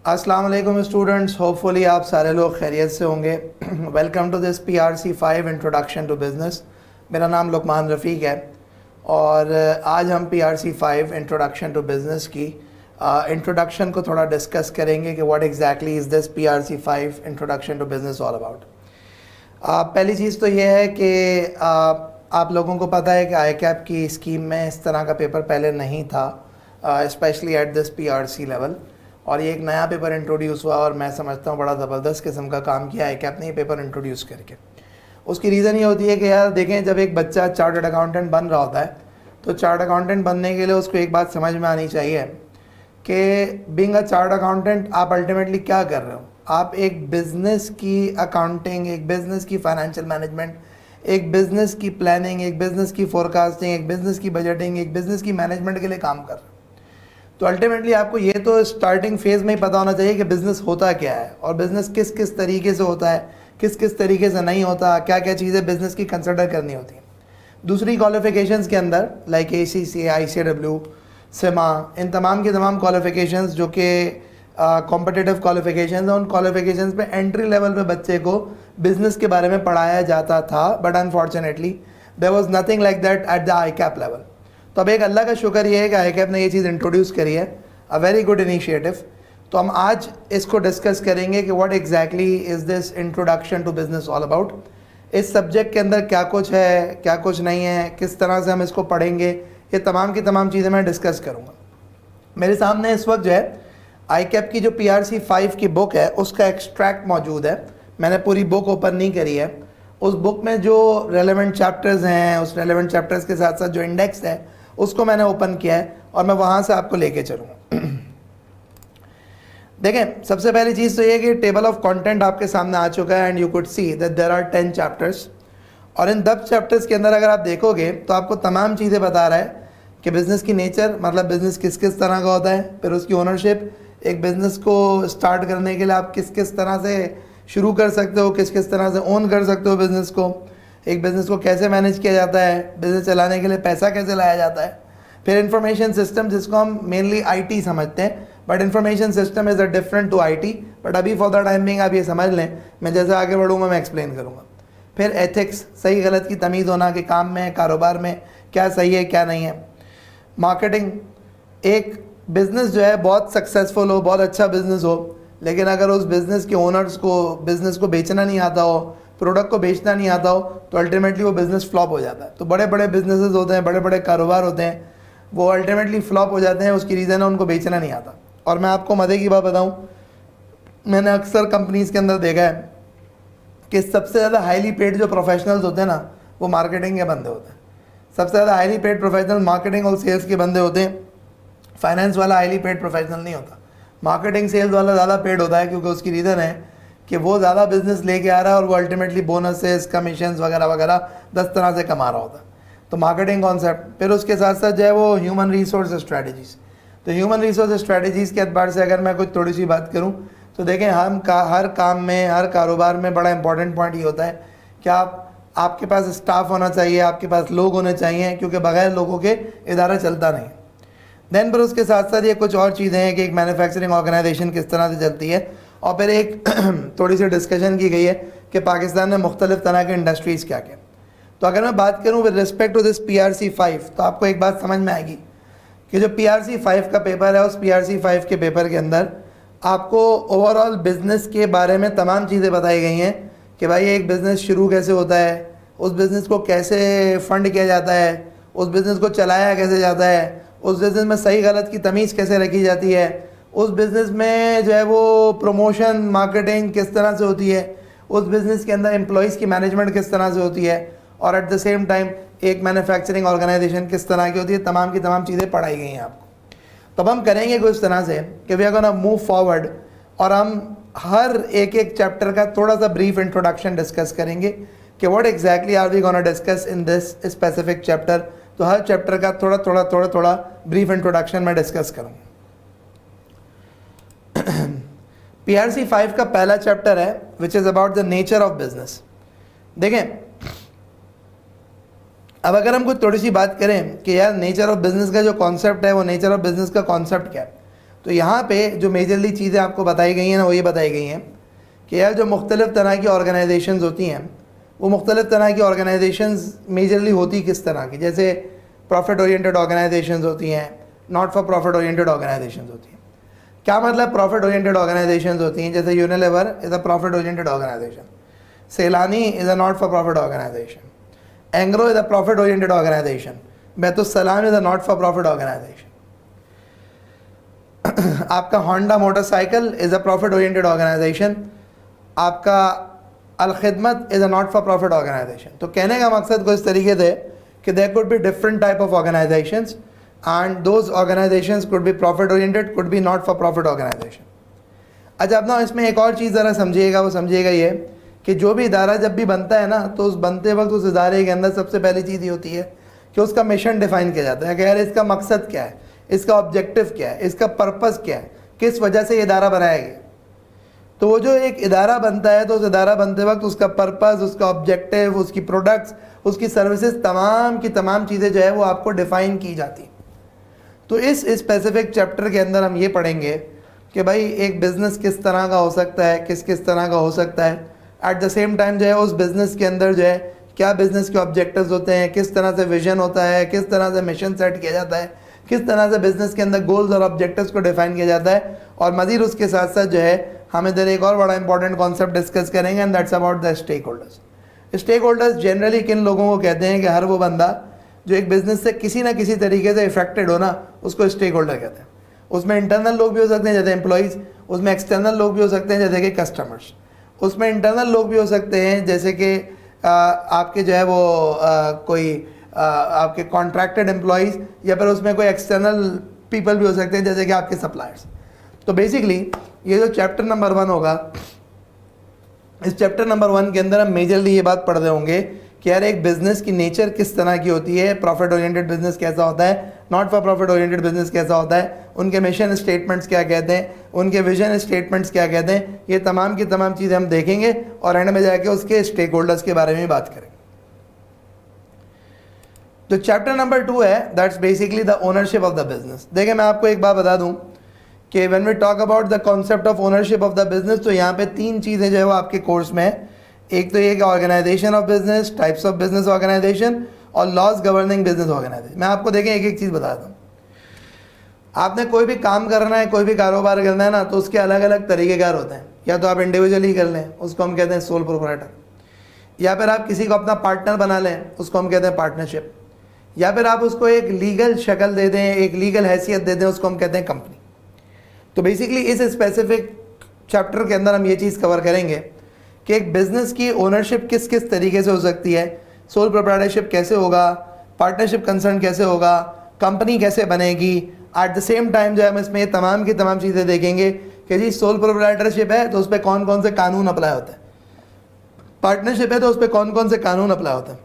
अस्सलाम वालेकुम students, hopefully आप सारे लोग खैरियत से होंगे। Welcome to this PRC 5 introduction to business. मेरा नाम लुकमान रफ़ीक है और आज हम PRC 5 इंट्रोडक्शन टू बिज़नेस की इंट्रोडक्शन को थोड़ा डिस्कस करेंगे कि what exactly is this PRC 5 introduction to business all about. पहली चीज़ तो ये है कि आप लोगों को पता है कि ICAP की स्कीम में इस तरह का पेपर पहले नहीं था, specially at this PRC level, और ये एक नया पेपर इंट्रोड्यूस हुआ और मैं समझता हूँ बड़ा ज़बरदस्त किस्म का काम किया ICAP ने ये पेपर इंट्रोड्यूस करके। उसकी रीज़न ये होती है कि यार देखें, जब एक बच्चा चार्टर्ड अकाउंटेंट बन रहा होता है तो चार्टर्ड अकाउंटेंट बनने के लिए उसको एक बात समझ में आनी चाहिए कि बीइंग अ चार्टर्ड अकाउंटेंट आप अल्टीमेटली क्या कर रहे हो। आप एक बिज़नेस की अकाउंटिंग, एक बिज़नेस की फाइनेंशियल मैनेजमेंट, एक बिज़नेस की प्लानिंग, एक बिज़नेस की फोरकास्टिंग, एक बिज़नेस की बजटिंग, एक बिज़नेस की मैनेजमेंट के लिए काम कर रहे हो। तो अल्टीमेटली आपको ये तो स्टार्टिंग फेज़ में ही पता होना चाहिए कि बिज़नेस होता क्या है और बिज़नेस किस किस तरीके से होता है, किस किस तरीके से नहीं होता, क्या क्या चीज़ें बिज़नेस की कंसिडर करनी होती हैं। दूसरी क्वालिफ़िकेशंस के अंदर लाइक ACCA, ICAW, सिमा, इन तमाम की तमाम क्वालिफ़िकेशंस जो कि कॉम्पिटिटिव क्वालिफ़िकेशंस हैं, उन क्वालिफ़िकेशंस पे एंट्री लेवल पे बच्चे को बिज़नेस के बारे में पढ़ाया जाता था, but unfortunately there was nothing like that at the ICAP level. तो अब एक अल्लाह का शुक्र ये है कि ICAP ने ये चीज़ इंट्रोड्यूस करी है, अ वेरी गुड इनिशिएटिव। तो हम आज इसको डिस्कस करेंगे कि what exactly is this introduction to business all about. इस सब्जेक्ट के अंदर क्या कुछ है, क्या कुछ नहीं है, किस तरह से हम इसको पढ़ेंगे, ये तमाम की तमाम चीज़ें मैं डिस्कस करूँगा। मेरे सामने इस वक्त जो है ICAP की जो PRC 5 की बुक है उसका एक्सट्रैक्ट मौजूद है। मैंने पूरी बुक ओपन नहीं करी है। उस बुक में जो रेलेवेंट चैप्टर्स हैं, उस रेलेवेंट चैप्टर्स के साथ साथ जो इंडेक्स है उसको मैंने ओपन किया है और मैं वहाँ से आपको लेके चलूँगा। देखें, सबसे पहली चीज़ तो ये है कि टेबल ऑफ कंटेंट आपके सामने आ चुका है and you could see that there are 10 chapters, और इन 10 चैप्टर्स के अंदर अगर आप देखोगे तो आपको तमाम चीज़ें बता रहा है कि बिज़नेस की नेचर, मतलब बिज़नेस किस किस तरह का होता है, फिर उसकी ओनरशिप, एक बिज़नेस को स्टार्ट करने के लिए आप किस किस तरह से शुरू कर सकते हो, किस किस तरह से ओन कर सकते हो बिज़नेस को, एक बिज़नेस को कैसे मैनेज किया जाता है, बिज़नेस चलाने के लिए पैसा कैसे लाया जाता है, फिर इंफॉर्मेशन सिस्टम जिसको हम मेनली IT समझते हैं, but information system is a different to IT, but अभी फॉर द टाइम बिंग आप ये समझ लें, मैं जैसे आगे बढ़ूँगा मैं एक्सप्लेन करूँगा। फिर एथिक्स, सही गलत की तमीज़ होना कि काम में, कारोबार में क्या सही है क्या नहीं है। मार्केटिंग, एक बिज़नेस जो है बहुत सक्सेसफुल हो, बहुत अच्छा बिज़नेस हो, लेकिन अगर उस बिज़नेस के ओनर्स को बिज़नेस को बेचना नहीं आता हो, प्रोडक्ट को बेचना नहीं आता हो, तो अल्टीमेटली वो बिज़नेस फ्लॉप हो जाता है। तो बड़े बड़े बिजनेसेस होते हैं, बड़े बड़े कारोबार होते हैं, वो अल्टीमेटली फ्लॉप हो जाते हैं। उसकी रीज़न है उनको बेचना नहीं आता। और मैं आपको मज़े की बात बताऊं, मैंने अक्सर कंपनीज़ के अंदर देखा है कि सबसे ज़्यादा हाईली पेड जो प्रोफेशनल्स होते हैं ना, वो मार्केटिंग के बंदे होते हैं। सबसे ज़्यादा हाईली पेड प्रोफेशनल मार्केटिंग और सेल्स के बंदे होते हैं। फाइनेंस वाला हाईली पेड प्रोफेशनल नहीं होता, मार्केटिंग सेल्स वाला ज़्यादा पेड होता है, क्योंकि उसकी रीज़न है कि वो ज़्यादा बिजनेस लेके आ रहा है और वो अल्टीमेटली बोनसेस, कमीशंस वगैरह वगैरह 10 तरह से कमा रहा होता है। तो मार्केटिंग कॉन्सेप्ट, फिर उसके साथ साथ जो है वो ह्यूमन रिसोर्स स्ट्रैटेजीज़। तो ह्यूमन रिसोर्स स्ट्रैटेजीज़ के एतबार से अगर मैं कुछ थोड़ी सी बात करूँ तो देखें, हर काम में, हर कारोबार में बड़ा इंपॉर्टेंट पॉइंट ये होता है कि आपके पास स्टाफ होना चाहिए, आपके पास लोग होने चाहिए, क्योंकि बगैर लोगों के इदारा चलता नहीं। देन पर उसके साथ साथ ये कुछ और चीज़ें हैं कि एक मैन्युफैक्चरिंग ऑर्गेनाइजेशन किस तरह से चलती है, और फिर एक थोड़ी सी डिस्कशन की गई है कि पाकिस्तान में मुख्तलिफ तरह के इंडस्ट्रीज़ क्या क्या। तो अगर मैं बात करूँ with respect to this PRC 5, तो आपको एक बात समझ में आएगी कि जो PRC 5 का पेपर है, उस PRC 5 के पेपर के अंदर आपको ओवरऑल बिज़नेस के बारे में तमाम चीज़ें बताई गई हैं कि भाई एक बिज़नेस शुरू कैसे होता है, उस बिज़नेस को कैसे फ़ंड किया जाता है, उस बिज़नेस को चलाया कैसे जाता है, उस बिज़नेस में सही गलत की तमीज़ कैसे रखी जाती है, उस बिज़नेस में जो है वो प्रमोशन, मार्केटिंग किस तरह से होती है, उस बिज़नेस के अंदर एम्प्लॉयज़ की मैनेजमेंट किस तरह से होती है, और एट द सेम टाइम एक मैन्युफैक्चरिंग ऑर्गेनाइजेशन किस तरह की होती है। तमाम की तमाम चीज़ें पढ़ाई गई हैं आपको। तब हम करेंगे कुछ तरह से कि we are gonna move forward, और हम हर एक चैप्टर का थोड़ा सा ब्रीफ इंट्रोडक्शन डिस्कस करेंगे कि what exactly are we gonna discuss in this specific chapter. तो हर चैप्टर का थोड़ा ब्रीफ इंट्रोडक्शन मैं डिस्कस करूँगा। PRC 5 का पहला चैप्टर है which is about the nature of business. देखें, अब अगर हम कुछ थोड़ी सी बात करें कि यार नेचर ऑफ बिजनेस का जो कॉन्सेप्ट है, वो नेचर ऑफ बिजनेस का कॉन्सेप्ट क्या है, तो यहाँ पे जो मेजरली चीज़ें आपको बताई गई हैं ना, वो ये बताई गई हैं कि यार जो मुख्तलिफ़ तरह की ऑर्गेनाइजेशंस होती हैं, वो मुख्तलिफ़ तरह की ऑर्गेनाइजेशंस मेजरली होती किस तरह की, जैसे प्रॉफिट ओरिएंटेड ऑर्गेनाइजेशंस होती हैं, not for profit oriented organisations होती हैं। क्या मतलब प्रॉफिट ओरिएंटेड ऑर्गेनाइजेशंस होती हैं? जैसे Unilever is a profit oriented organisation, Saylani is a not for profit organisation, Engro is a profit oriented organisation, Baitussalam is a not for profit organisation. आपका Honda motorcycle is a profit oriented organisation, आपका Al Khidmat is a not for profit organisation. तो कहने का मकसद कुछ तरीके से कि there could be different type of organisations and those organizations could be profit oriented, could be not for profit organization। अच्छा, अब ना इसमें एक और चीज़ ज़रा समझिएगा, वो समझिएगा ये कि जो भी इदारा जब भी बनता है ना, तो उस बनते वक्त उस इदारे के अंदर सबसे पहली चीज़ ये होती है कि उसका मिशन डिफाइन किया जाता है कि यार इसका मकसद क्या है, इसका ऑब्जेक्टिव क्या है, इसका पर्पज़ क्या है, किस वजह से ये इदारा बनाया गया। तो वो जो एक इदारा बनता है, तो उस इदारा बनते वक्त उसका पर्पज़, उसका ऑब्जेक्टिव, उसकी प्रोडक्ट्स, उसकी सर्विसेज, तमाम की तमाम चीज़ें जो है वो आपको डिफ़ाइन की जाती हैं। तो इस स्पेसिफिक चैप्टर के अंदर हम ये पढ़ेंगे कि भाई एक बिज़नेस किस तरह का हो सकता है, किस किस तरह का हो सकता है, एट द सेम टाइम जो है उस बिज़नेस के अंदर जो है क्या बिज़नेस के ऑब्जेक्टिव्स होते हैं, किस तरह से विजन होता है, किस तरह से मिशन सेट किया जाता है, किस तरह से बिज़नेस के अंदर गोल्स और ऑब्जेक्टिव्स को डिफाइन किया जाता है। और मज़ीद उसके साथ साथ जो है हम इधर एक और बड़ा इंपॉर्टेंट कॉन्सेप्ट डिस्कस करेंगे, and that's about the stakeholders. Stakeholders generally किन लोगों को कहते हैं कि हर वो बंदा जो एक बिज़नेस से किसी ना किसी तरीके से इफेक्टेड हो ना, उसको स्टेक होल्डर कहते हैं। उसमें इंटरनल लोग भी हो सकते हैं जैसे एम्प्लॉइज़, उसमें एक्सटर्नल लोग भी हो सकते हैं जैसे कि कस्टमर्स, उसमें इंटरनल लोग भी हो सकते हैं जैसे कि आपके जो है वो कोई आपके कॉन्ट्रैक्टेड एम्प्लॉइज़, या फिर उसमें कोई एक्सटर्नल पीपल भी हो सकते हैं जैसे कि आपके सप्लायर्स। तो बेसिकली ये जो चैप्टर नंबर 1 होगा, इस चैप्टर नंबर 1 के अंदर हम मेजरली ये बात पढ़ रहे होंगे कि यार एक बिज़नेस की नेचर किस तरह की होती है, प्रॉफिट ओरिएंटेड बिजनेस कैसा होता है, not for profit oriented business कैसा होता है, उनके मिशन स्टेटमेंट्स क्या कहते हैं, उनके विजन स्टेटमेंट्स क्या कहते हैं, ये तमाम की तमाम चीज़ें हम देखेंगे और एंड में जाके उसके स्टेक होल्डर्स के बारे में बात करेंगे। तो चैप्टर नंबर 2 है, that's basically the ownership of the business. देखिए मैं आपको एक बात बता दूं कि when we talk about the concept of ownership of the business, तो यहाँ पे 3 चीज़ें जो है वो आपके कोर्स में है। एक तो ये कि organisation of business, types of business organisation और लॉज गवर्निंग बिजनेस ऑर्गेनाइजेशन। मैं आपको देखें एक एक चीज़ बताता हूँ। आपने कोई भी काम करना है, कोई भी कारोबार करना है ना, तो उसके अलग अलग तरीक़ेकार होते हैं। या तो आप इंडिविजुअली कर लें, उसको हम कहते हैं सोल प्रोप्राइटर, या फिर आप किसी को अपना पार्टनर बना लें, उसको हम कहते हैं पार्टनरशिप, या फिर आप उसको एक लीगल शक्ल दे दें, एक लीगल हैसियत दे दें, उसको हम कहते हैं कंपनी। तो बेसिकली इस स्पेसिफिक चैप्टर के अंदर हम ये चीज़ कवर करेंगे कि एक बिज़नेस की ओनरशिप किस किस तरीके से हो सकती है, सोल प्रोप्राइटरशिप कैसे होगा, पार्टनरशिप कंसर्न कैसे होगा, कंपनी कैसे बनेगी। एट द सेम टाइम जो है हम इसमें तमाम की तमाम चीज़ें देखेंगे कि जी सोल प्रोप्राइटरशिप है तो उस पर कौन कौन से कानून अप्लाई होते हैं, पार्टनरशिप है तो उस पर कौन कौन से कानून अप्लाई होते हैं,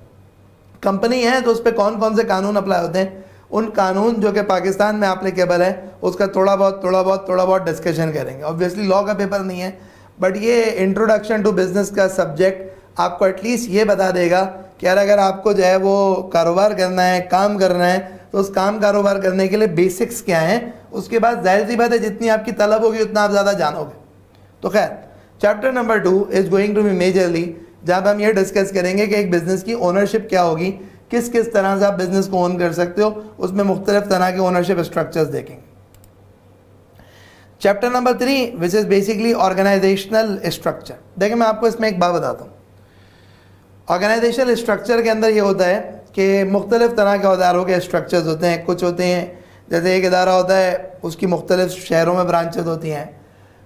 कंपनी है तो उस पर कौन कौन से कानून अप्लाई होते हैं। उन कानून जो कि पाकिस्तान में एप्लीकेबल है उसका थोड़ा बहुत डिस्कशन करेंगे। ऑब्वियसली लॉ का पेपर नहीं है, बट ये इंट्रोडक्शन टू बिज़नेस का सब्जेक्ट आपको एटलीस्ट ये बता देगा कि यार अगर आपको जो है वो कारोबार करना है, काम करना है, तो उस काम कारोबार करने के लिए बेसिक्स क्या हैं। उसके बाद जाहिर सी बात है जितनी आपकी तलब होगी उतना आप ज़्यादा जानोगे। तो खैर chapter number 2 is going to be majorly जहाँ पर हम ये डिस्कस करेंगे कि एक बिज़नेस की ओनरशिप क्या होगी, किस किस तरह से आप बिज़नेस को ओन कर सकते हो, उसमें मुख्तलिफ तरह के ओनरशिप स्ट्रक्चर्स देखेंगे। Chapter number 3 which is basically organisational structure. देखिए मैं आपको इसमें एक बात बताता हूँ। ऑर्गेनाइजेशनल स्ट्रक्चर के अंदर ये होता है कि मुख्तलिफ तरह के इदारों के स्ट्रक्चर्स होते हैं। कुछ होते हैं जैसे एक इदारा होता है उसकी मुख्तलिफ शहरों में ब्रांचेज होती हैं,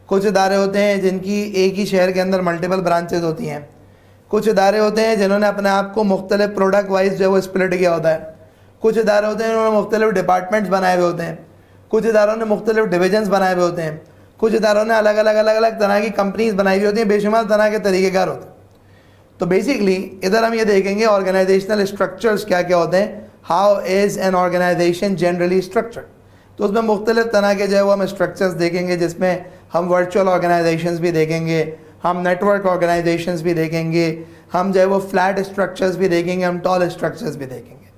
कुछ इदारे होते हैं जिनकी एक ही शहर के अंदर मल्टीपल ब्रांचेज होती हैं, कुछ इदारे होते हैं जिन्होंने अपने आप को मुख्तलिफ प्रोडक्ट वाइज जो है वो स्प्लिट किया होता है, कुछ इदारे होते हैं जिन्होंने मुख्तलिफ डिपार्टमेंट्स बनाए हुए होते हैं, कुछ इदारों ने मुख्तलिफ डिविजन्स बनाए हुए होते हैं, कुछ इदारों ने अलग अलग तरह की कंपनीज बनाई हुई होती हैं, बेशुमार तरह के तरीक़ेकार होते हैं। तो बेसिकली इधर हम ये देखेंगे ऑर्गेनाइजेशनल स्ट्रक्चर्स क्या क्या होते हैं, how is an organisation generally structured. तो उसमें मुख्तलिफ तरह के जो है वो हम स्ट्रक्चर्स देखेंगे, जिसमें हम वर्चुअल ऑर्गेनाइजेशंस भी देखेंगे, हम नेटवर्क ऑर्गेनाइजेशंस भी देखेंगे, हम जो है वो फ्लैट स्ट्रक्चर्स भी देखेंगे, हम टॉल स्ट्रक्चर्स भी देखेंगे।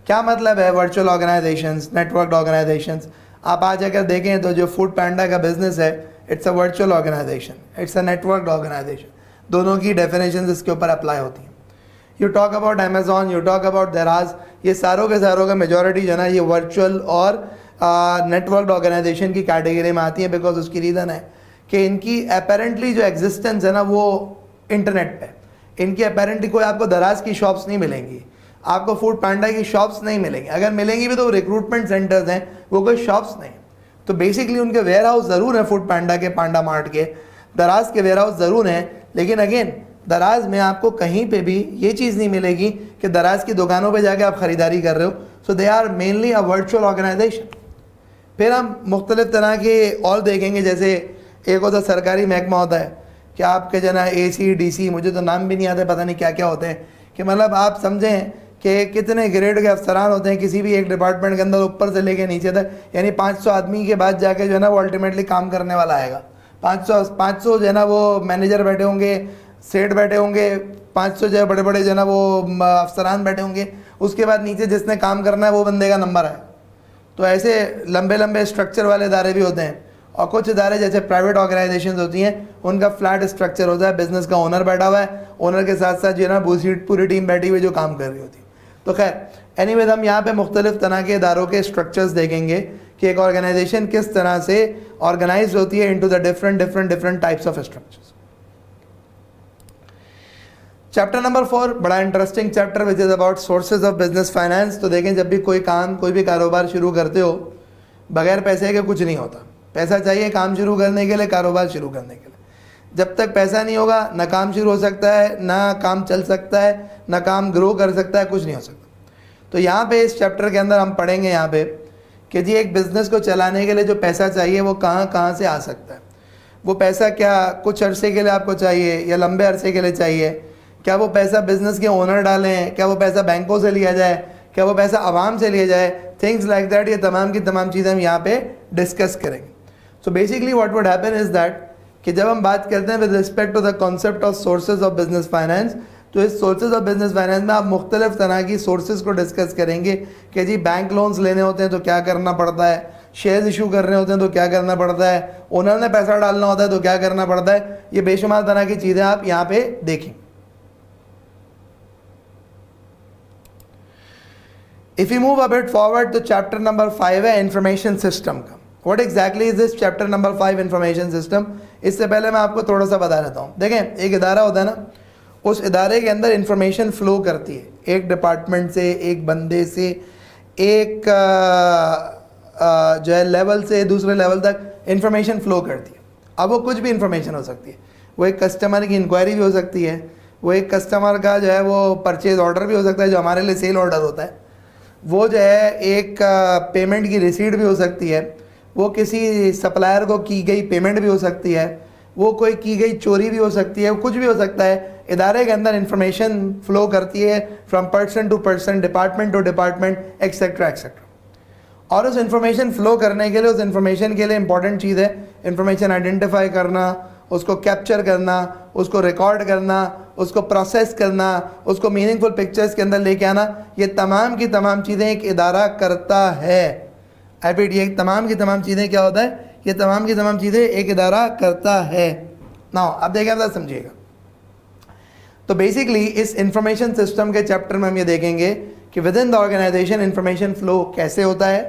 क्या मतलब है वर्चुअल ऑर्गेनाइजेशंस, नेटवर्क ऑर्गेनाइजेशंस? आप आज अगर देखें तो जो फूड पैंडा का बिजनेस है, it's a virtual organisation, it's a network organisation, दोनों की डेफिनेशन इसके ऊपर अप्लाई होती हैं। You talk about Amazon, you talk about Daraz, ये सारों के सारों का मेजॉरिटी जो है ना ये वर्चुअल और नेटवर्क ऑर्गेनाइजेशन की कैटेगरी में आती है, बिकॉज उसकी रीज़न है कि इनकी अपेरेंटली जो एग्जिस्टेंस है ना वो इंटरनेट पे, इनकी अपेरेंटली कोई आपको दराज की शॉप्स नहीं मिलेंगी, आपको फूड पैंडा की शॉप्स नहीं मिलेंगी, अगर मिलेंगी भी तो रिक्रूटमेंट सेंटर्स हैं, वो कोई शॉप्स नहीं। तो बेसिकली उनके वेयर हाउस ज़रूर हैं, फूड पैंडा के, पांडा मार्ट के, दराज के वेयर हाउस ज़रूर हैं, लेकिन अगेन दराज में आपको कहीं पे भी ये चीज़ नहीं मिलेगी कि दराज की दुकानों पे जाके आप ख़रीदारी कर रहे हो। So they are mainly a virtual organisation. फिर हम मुख्तलिफ तरह के और देखेंगे, जैसे एक होता सरकारी महकमा होता है कि आपके जो ना AC DC, मुझे तो नाम भी नहीं आता, पता नहीं क्या क्या होते हैं, कि मतलब आप समझें कि कितने ग्रेड के अफसरान होते हैं किसी भी एक डिपार्टमेंट के अंदर, ऊपर से लेके नीचे तक, यानी 500 आदमी के बाद जाके जो है ना वो अल्टीमेटली काम करने वाला आएगा। 500 जो है ना वो मैनेजर बैठे होंगे, सेठ बैठे होंगे, 500 जो है बड़े बड़े जो है ना वो अफसरान बैठे होंगे, उसके बाद नीचे जिसने काम करना है वो बंदे का नंबर है। तो ऐसे लंबे लंबे स्ट्रक्चर वाले इदारे भी होते हैं, और कुछ इदारे जैसे प्राइवेट ऑर्गेनाइजेशन होती हैं उनका फ्लैट स्ट्रक्चर होता है, बिजनेस का ओनर बैठा हुआ है, ओनर के साथ साथ जो है ना पूरी टीम बैठी हुई जो काम कर रही होती है। तो खैर एनीवेज हम यहाँ पे मुख्तलिफ तरह के इदारों के स्ट्रक्चर्स देखेंगे कि एक ऑर्गेनाइजेशन किस तरह से ऑर्गेनाइज होती है into the different types of structures. Chapter number 4 बड़ा interesting chapter which is about sources of business finance. तो देखें, जब भी कोई काम, कोई भी कारोबार शुरू करते हो, बगैर पैसे के कुछ नहीं होता। पैसा चाहिए काम शुरू करने के लिए, कारोबार शुरू करने के लिए। जब तक पैसा नहीं होगा ना काम शुरू हो सकता है, ना काम चल सकता है, ना काम ग्रो कर सकता है, कुछ नहीं हो सकता। तो यहाँ पे इस चैप्टर के अंदर हम पढ़ेंगे यहाँ पे कि जी एक बिज़नेस को चलाने के लिए जो पैसा चाहिए वो कहाँ कहाँ से आ सकता है। वो पैसा क्या कुछ अरसे के लिए आपको चाहिए या लंबे अरसे के लिए चाहिए? क्या वो पैसा बिज़नेस के ओनर डालें? क्या वो पैसा बैंकों से लिया जाए? क्या वो पैसा आवाम से लिया जाए? थिंग्स लाइक दैट, ये तमाम की तमाम चीज़ें हम यहाँ पे डिस्कस करेंगे। So basically what would happen is that कि जब हम बात करते हैं with respect to the concept of sources of business finance, तो इस सोर्सेज ऑफ बिजनेस फाइनेंस में आप मुख्तलिफ तरह की सोर्सेज को डिस्कस करेंगे कि जी बैंक लोन्स लेने होते हैं तो क्या करना पड़ता है, शेयर्स इशू करने होते हैं तो क्या करना पड़ता है, ओनर ने पैसा डालना होता है तो क्या करना पड़ता है। ये बेशुमार तरह की चीज़ें आप यहाँ पे देखें। If you move a bit forward तो चैप्टर नंबर 5 है इंफॉर्मेशन सिस्टम का। What exactly is this chapter number 5 information system? इससे पहले मैं आपको थोड़ा सा बता देता हूँ। देखें, एक इदारा होता है ना, उस इदारे के अंदर इंफॉर्मेशन फ़्लो करती है, एक डिपार्टमेंट से, एक बंदे से, एक जो है लेवल से दूसरे लेवल तक इंफॉर्मेशन फ़्लो करती है। अब वो कुछ भी इंफॉर्मेशन हो सकती है, वो एक कस्टमर की इंक्वायरी भी हो सकती है, वो एक कस्टमर का जो है वो परचेज ऑर्डर भी हो सकता है जो हमारे लिए सेल ऑर्डर होता है, वो जो है एक पेमेंट की रिसीट भी हो सकती है, वो किसी सप्लायर को की गई पेमेंट भी हो सकती है, वो कोई की गई चोरी भी हो सकती है, कुछ भी हो सकता है। इदारे के अंदर इंफॉर्मेशन फ़्लो करती है from person to person, department to department, etcetera etcetera. और उस इंफॉर्मेशन फ़्लो करने के लिए, उस इंफॉर्मेशन के लिए इंपॉर्टेंट चीज़ है इंफॉर्मेशन आइडेंटिफाई करना, उसको कैप्चर करना, उसको रिकॉर्ड करना, उसको प्रोसेस करना, उसको मीनिंगफुल पिक्चर्स के अंदर लेके आना। ये तमाम की तमाम चीज़ें एक इदारा करता है। आई रिपीट, ये तमाम की तमाम चीज़ें क्या होता है? ये तमाम की तमाम चीज़ें एक इदारा करता है। नाउ अब देखिए, आप समझिएगा। तो बेसिकली इस इंफॉर्मेशन सिस्टम के चैप्टर में हम ये देखेंगे कि within the organisation information flow कैसे होता है।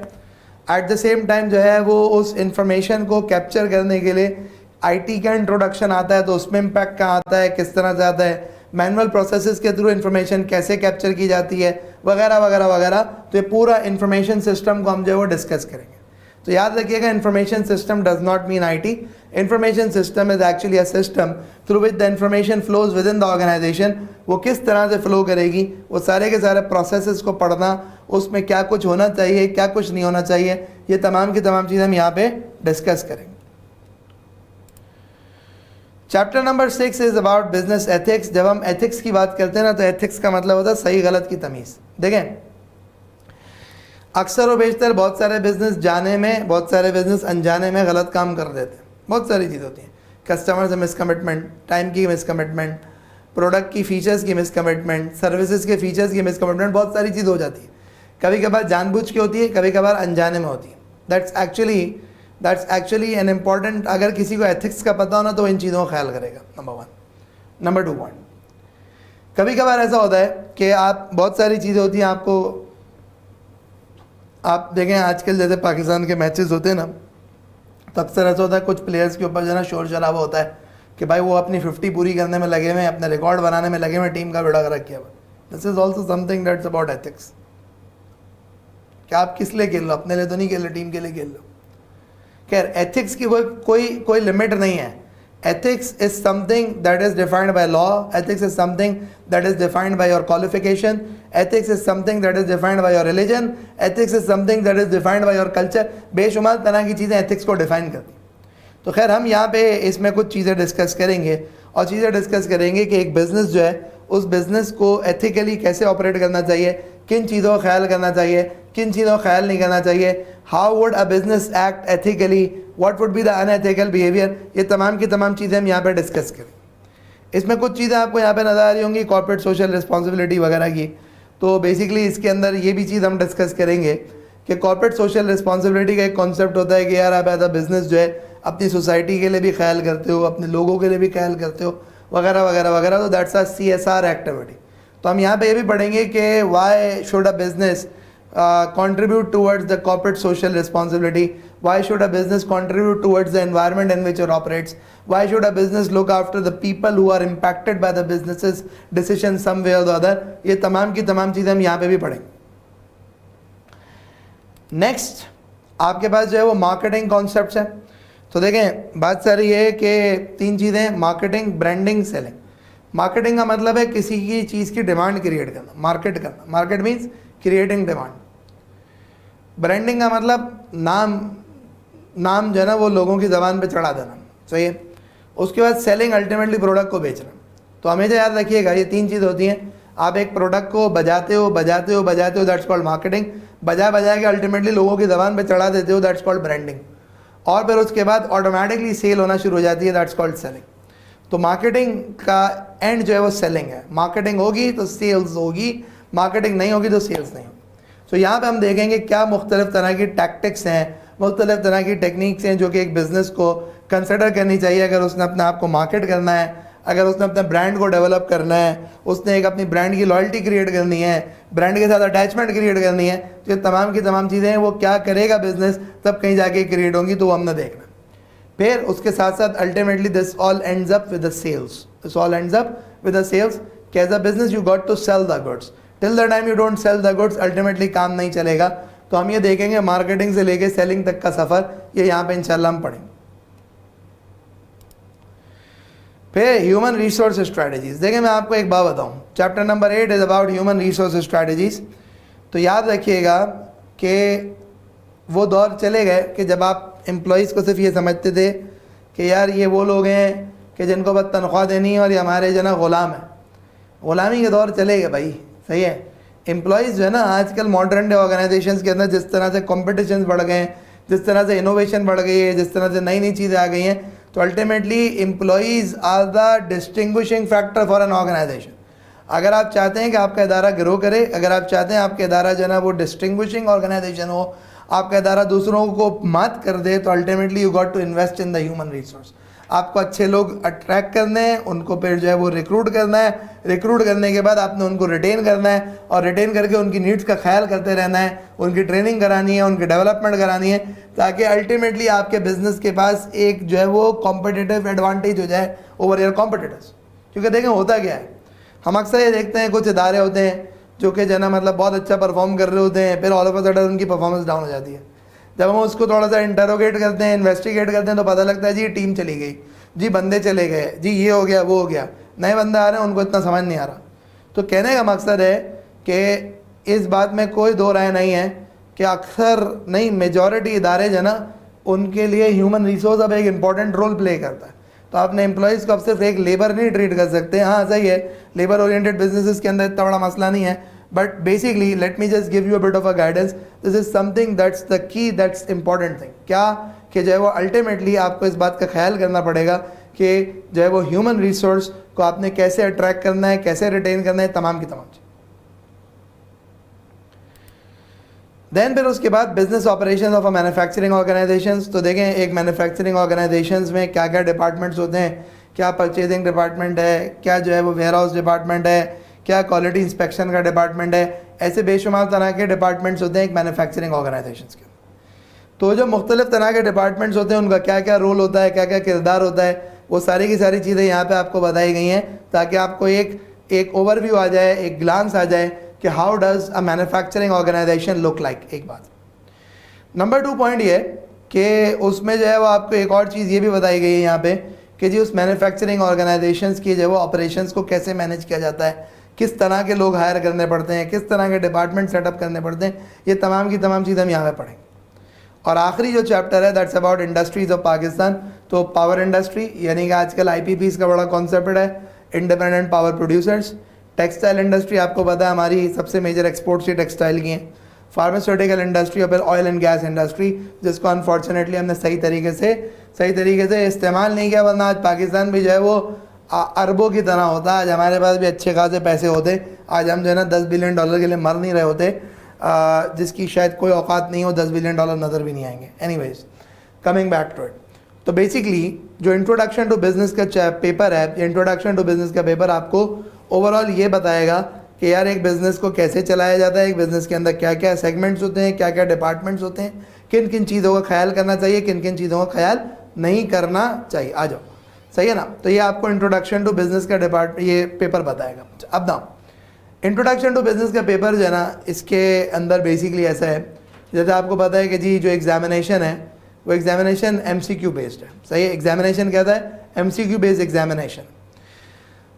एट द सेम टाइम जो है वो उस इंफॉर्मेशन को कैप्चर करने के लिए आईटी का इंट्रोडक्शन आता है, तो उसमें इम्पैक्ट कहाँ आता है, किस तरह से आता है, मैनुअल प्रोसेसेस के थ्रू इंफॉर्मेशन कैसे कैप्चर की जाती है, वगैरह वगैरह वगैरह। तो ये पूरा इंफॉर्मेशन सिस्टम को हम जो है वो डिस्कस करेंगे। तो याद रखिएगा, information system does not mean IT. Information system is actually a system through with the information flows within the organisation. वो किस तरह से फ्लो करेगी, वो सारे के सारे प्रोसेसेस को पढ़ना, उसमें क्या कुछ होना चाहिए, क्या कुछ नहीं होना चाहिए, ये तमाम की तमाम चीज़ें हम यहाँ पे डिस्कस करेंगे। Chapter number 6 is about business ethics. जब हम एथिक्स की बात करते हैं ना, तो एथिक्स का मतलब होता है सही गलत की तमीज़। देखें, अक्सर व बेशतर बहुत सारे बिजनेस जाने में, बहुत सारे बिजनेस अनजाने में गलत काम कर देते हैं। बहुत सारी चीज़ होती हैं, कस्टमर से मिसकमिटमेंट, टाइम की मिसकमिटमेंट, प्रोडक्ट की फ़ीचर्स की मिसकमिटमेंट, सर्विसेज के फ़ीचर्स की मिसकमिटमेंट, बहुत सारी चीज़ हो जाती है। कभी कभार जानबूझ के होती है, कभी कभार अनजाने में होती है। दैट्स एक्चुअली एन इम्पॉर्टेंट, अगर किसी को एथिक्स का पता हो ना तो इन चीज़ों का ख्याल करेगा, नंबर 1। नंबर 2 पॉइंट, कभी कभार ऐसा होता है कि आप बहुत सारी चीज़ें होती हैं आपको, आप देखें आजकल जैसे पाकिस्तान के मैचेस होते हैं ना, तो अक्सर ऐसा होता है कुछ प्लेयर्स के ऊपर जो है ना शोर शराबा होता है कि भाई वो अपनी 50 पूरी करने में लगे हुए हैं, अपने रिकॉर्ड बनाने में लगे हुए हैं, टीम का बेड़ा गर्क किया हुआ। This is also something that's about ethics. क्या आप किस लिए खेल लो? अपने लिए तो नहीं खेल लो, टीम के लिए खेल लो। खैर, एथिक्स की कोई लिमिट नहीं है। Ethics is something that is defined by law, ethics is something that is defined by your qualification, ethics is something that is defined by your religion, ethics is something that is defined by your culture. बेशुमार तरह की चीज़ें ethics को define करती। तो खैर, हम यहाँ पे इसमें कुछ चीज़ें डिस्कस करेंगे और चीज़ें डिस्कस करेंगे कि एक बिज़नेस जो है उस बिज़नेस को एथिकली कैसे ऑपरेट करना चाहिए, किन चीज़ों का ख्याल करना चाहिए, किन चीज़ों का ख्याल नहीं करना चाहिए, how would a business act ethically, what would be the unethical behaviour. ये तमाम की तमाम चीज़ें हम यहाँ पे डिस्कस करें। इसमें कुछ चीज़ें आपको यहाँ पे नज़र आ रही होंगी कॉर्पोरेट सोशल रिस्पॉन्सिबिलिटी वगैरह की। तो बेसिकली इसके अंदर ये भी चीज़ हम डिस्कस करेंगे कि कॉर्पोरेट सोशल रिस्पॉन्सिबिलिटी का एक कॉन्सेप्ट होता है कि यार आप एज अ बिज़नेस जो है अपनी सोसाइटी के लिए भी ख्याल करते हो, अपने लोगों के लिए भी ख्याल करते हो, वगैरह वगैरह वगैरह। तो दैट्स अ CSR एक्टिविटी। तो हम यहाँ पे ये भी पढ़ेंगे कि why should a business contribute towards the corporate social responsibility, why should a business contribute towards the environment in which it operates, why should a business look after the people who are impacted by the business's decisions some way or the other। ये तमाम की तमाम चीज़ें हम यहाँ पे भी पढ़ेंगे। नेक्स्ट आपके पास जो है वो मार्केटिंग कॉन्सेप्ट्स हैं। तो देखें, बात सारी ये है कि 3 चीज़ें, मार्केटिंग, ब्रांडिंग, सेलिंग। मार्केटिंग का मतलब है किसी की चीज़ की डिमांड क्रिएट करना, मार्केट करना। Market means creating demand. Branding का मतलब नाम जो है ना वो लोगों की ज़बान पे चढ़ा देना, सही है। उसके बाद सेलिंग, अल्टीमेटली प्रोडक्ट को बेचना। तो हमेशा याद रखिएगा ये 3 चीज़ होती हैं। आप एक प्रोडक्ट को बजाते हो, दैट्स कॉल्ड मार्केटिंग। बजा के अल्टीमेटली लोगों की ज़बान पे चढ़ा देते हो, दैट्स कॉल्ड ब्रांडिंग। और फिर उसके बाद ऑटोमेटिकली सेल होना शुरू हो जाती है, दैट्स कॉल्ड सेलिंग। तो मार्केटिंग का एंड जो है वो सेलिंग है। मार्केटिंग होगी तो सेल्स होगी, मार्केटिंग नहीं होगी तो सेल्स नहीं होगी। तो यहाँ पे हम देखेंगे क्या मुख्तलिफ तरह की टैक्टिक्स हैं, मुख्तलिफ तरह की टेक्निक्स हैं जो कि एक बिज़नेस को कंसिडर करनी चाहिए अगर उसने अपने आप को मार्केट करना है, अगर उसने अपने ब्रांड को डेवलप करना है, उसने एक अपनी ब्रांड की लॉयल्टी क्रिएट करनी है, ब्रांड के साथ अटैचमेंट क्रिएट करनी है। तो ये तमाम की तमाम चीज़ें हैं, वो क्या करेगा बिजनेस तब कहीं जाके क्रिएट होंगी, तो वो हमने देखना। फिर उसके साथ साथ ultimately this all ends up with the sales. This all ends up with the sales. कि as a business you got to sell the goods. Till the time you don't sell the goods ultimately काम नहीं चलेगा। तो हम ये देखेंगे marketing से लेके सेलिंग तक का सफ़र, ये यहाँ पे इंशाल्लाह हम पढ़ेंगे। फिर ह्यूमन रिसोर्स स्ट्रैटेजीज। देखिए मैं आपको एक बात बताऊँ, chapter number 8 is about human resource strategies. तो याद रखिएगा कि वो दौर चले गए कि जब आप एम्प्लॉयज़ को सिर्फ ये समझते थे कि यार ये वो लोग हैं कि जिनको बस तनख्वाह देनी है और ये हमारे जो ना ग़ुलाम है। ग़ुलामी के दौर चले गए भाई, सही है। एम्प्लॉयज़ जो है ना आजकल मॉडर्न डे ऑर्गेनाइजेशंस के अंदर जिस तरह से कॉम्पिटिशन बढ़ गए हैं, जिस तरह से इनोवेशन बढ़ गई है, जिस तरह से नई नई चीज़ें आ गई हैं, तो ultimately employees are the distinguishing factor for an organisation. अगर आप चाहते हैं कि आपका इदारा ग्रो करे, अगर आप चाहते हैं आपका इदारा जो है ना वो डिस्टिंग्विशिंग ऑर्गेनाइजेशन हो, आपका इदारा दूसरों को मात कर दे, तो ultimately you got to invest in the human resource. आपको अच्छे लोग अट्रैक्ट करने हैं, उनको फिर जो है वो रिक्रूट करना है, रिक्रूट करने के बाद आपने उनको रिटेन करना है और रिटेन करके उनकी नीड्स का ख्याल करते रहना है, उनकी ट्रेनिंग करानी है, उनकी डेवलपमेंट करानी है, ताकि अल्टीमेटली आपके बिजनेस के पास एक जो है वो कॉम्पिटिटिव एडवांटेज हो जाए ओवर योर कॉम्पिटिटर्स। क्योंकि देखें होता क्या है, हम अक्सर ये देखते हैं कुछ इदारे होते हैं जो कि जो है ना मतलब बहुत अच्छा परफॉर्म कर रहे होते हैं, फिर ऑल ऑफ अ सडन उनकी परफॉर्मेंस डाउन हो जाती है। जब हम उसको थोड़ा सा इंटरोगेट करते हैं, इन्वेस्टिगेट करते हैं, तो पता लगता है जी टीम चली गई, जी बंदे चले गए, जी ये हो गया वो हो गया, नए बंदे आ रहे हैं, उनको इतना समझ नहीं आ रहा। तो कहने का मकसद है कि इस बात में कोई दो राय नहीं है कि अक्सर नहीं मेजॉरिटी इदारे जो है ना उनके लिए ह्यूमन रिसोर्स अब एक इम्पॉर्टेंट रोल प्ले करता है। तो आपने एम्प्लॉयज़ को अब सिर्फ एक लेबर नहीं ट्रीट कर सकते। हाँ सही है, लेबर ओरिएंटेड बिजनेसेस के अंदर इतना बड़ा मसला नहीं है, but basically let me just give you a bit of a guidance. This is something that's the key, that's important thing. क्या कि जो है वो अल्टीमेटली आपको इस बात का ख्याल करना पड़ेगा कि जो है वो ह्यूमन रिसोर्स को आपने कैसे अट्रैक्ट करना है, कैसे रिटेन करना है, तमाम की तमाम चीज़। देन फिर उसके बाद business operation of a manufacturing organisations. तो देखें एक मैन्युफैक्चरिंग ऑर्गेनाइजेशंस में क्या क्या डिपार्टमेंट्स होते हैं, क्या परचेजिंग डिपार्टमेंट है, क्या जो है वो वेयर हाउस डिपार्टमेंट है, क्या क्वालिटी इंस्पेक्शन का डिपार्टमेंट है, ऐसे बेशुमार तरह के डिपार्टमेंट्स होते हैं एक मैन्युफैक्चरिंग ऑर्गेनाइजेशंस के। तो जो मुख्तलिफ तरह के डिपार्टमेंट्स होते हैं उनका क्या क्या रोल होता है, क्या क्या किरदार होता है, वो सारी की सारी चीज़ें यहाँ पे आपको बताई गई हैं ताकि आपको एक ओवरव्यू आ जाए, एक ग्लांस आ जाए कि how does a manufacturing organisation look like. एक बात नंबर 2 पॉइंट ये कि उसमें जो है वो आपको एक और चीज़ ये भी बताई गई है यहाँ पे कि जी उस मैन्युफैक्चरिंग ऑर्गेनाइजेशंस की जो है वो ऑपरेशंस को कैसे मैनेज किया जाता है, किस तरह के लोग हायर करने पड़ते हैं, किस तरह के डिपार्टमेंट सेटअप करने पड़ते हैं, ये तमाम की तमाम चीज़ें हम यहाँ पे पढ़ेंगे। और आखिरी जो चैप्टर है that's about industries of Pakistan. तो पावर इंडस्ट्री यानी कि आजकल IPPs का बड़ा कॉन्सेप्ट है, independent power producers. Textile industry आपको पता है हमारी सबसे मेजर एक्सपोर्ट्स ही टेक्सटाइल की हैं। फार्मास्यूटिकल इंडस्ट्री और फिर ऑयल एंड गैस इंडस्ट्री, जिसको अनफॉर्चुनेटली हमने सही तरीके से इस्तेमाल नहीं किया, वरना आज पाकिस्तान भी जो है वो अरबों की तरह होता। आज हमारे पास भी अच्छे खासे पैसे होते, आज हम जो है ना $10 बिलियन के लिए मर नहीं रहे होते, जिसकी शायद कोई औकात नहीं हो, $10 बिलियन नज़र भी नहीं आएंगे। Anyways coming back to it, तो बेसिकली जो इंट्रोडक्शन टू बिज़नेस का पेपर है, इंट्रोडक्शन टू बिज़नेस का पेपर आपको ओवरऑल ये बताएगा कि यार एक बिज़नेस को कैसे चलाया जाता है, एक बिज़नेस के अंदर क्या क्या सेगमेंट्स होते हैं, क्या क्या डिपार्टमेंट्स होते हैं, किन किन चीज़ों का ख्याल करना चाहिए, किन किन चीज़ों का ख्याल नहीं करना चाहिए। आ जाओ, सही है ना। तो ये आपको इंट्रोडक्शन टू बिज़नेस का ये पेपर बताएगा। अब ना इंट्रोडक्शन टू बिज़नेस का पेपर जो है ना, इसके अंदर बेसिकली ऐसा है, जैसे आपको पता है कि जी जो एग्जामिनेशन है वो एग्जामिनेशन MCQ बेस्ड है। सही है, एग्जामिनेशन कहता है MCQ बेस्ड एग्जामिनेशन।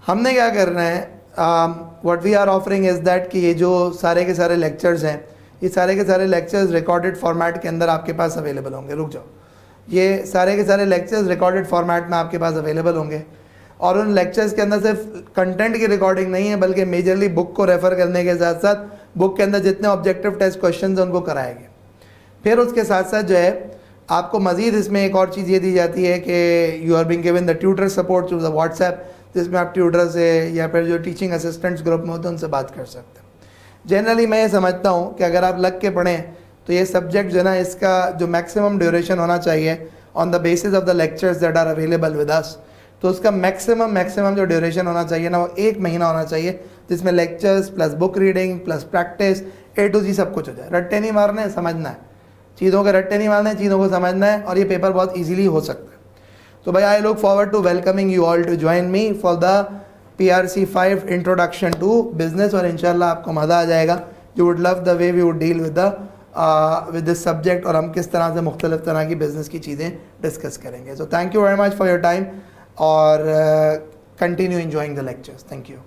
हमने क्या करना है, what we are offering is that कि ये जो सारे के सारे लेक्चर्स हैं, ये सारे के सारे लेक्चर्स रिकॉर्डेड फॉर्मेट के अंदर आपके पास अवेलेबल होंगे। रुक जाओ, ये सारे के सारे लेक्चर्स रिकॉर्डेड फॉर्मेट में आपके पास अवेलेबल होंगे और उन लेक्चर्स के अंदर सिर्फ कंटेंट की रिकॉर्डिंग नहीं है, बल्कि मेजरली बुक को रेफ़र करने के साथ साथ बुक के अंदर जितने ऑब्जेक्टिव टेस्ट क्वेश्चन हैं उनको कराएंगे। फिर उसके साथ साथ जो है आपको मज़ीद इसमें एक और चीज़ ये दी जाती है कि you are being given the tutor support through the WhatsApp, जिसमें आप ट्यूटर से या फिर जो टीचिंग असिस्टेंट्स ग्रुप में होते हैं उनसे बात कर सकते हैं। जनरली मैं ये समझता हूँ कि अगर आप लग के पढ़ें तो ये सब्जेक्ट जो है ना, इसका जो मैक्सिमम ड्यूरेशन होना चाहिए on the basis of the lectures that are available with us, तो उसका मैक्सिमम जो ड्यूरेशन होना चाहिए ना, वो 1 महीना होना चाहिए, जिसमें lectures plus book reading plus practice A to Z सब कुछ हो जाए। रट्टे नहीं मारने, समझना है चीज़ों के, रट्टे नहीं मारने, चीज़ों को समझना है, और ये पेपर बहुत ईजीली हो सकता है। तो भाई I look forward to welcoming you all to join me for the PRC 5 introduction to business, और इंशाल्लाह आपको मज़ा आ जाएगा। You would love the way we would deal with this subject, और हम किस तरह से मुख्तलिफ तरह की बिज़नेस की चीज़ें डिस्कस करेंगे। So thank you very much for your time, और continue enjoying the lectures. Thank you.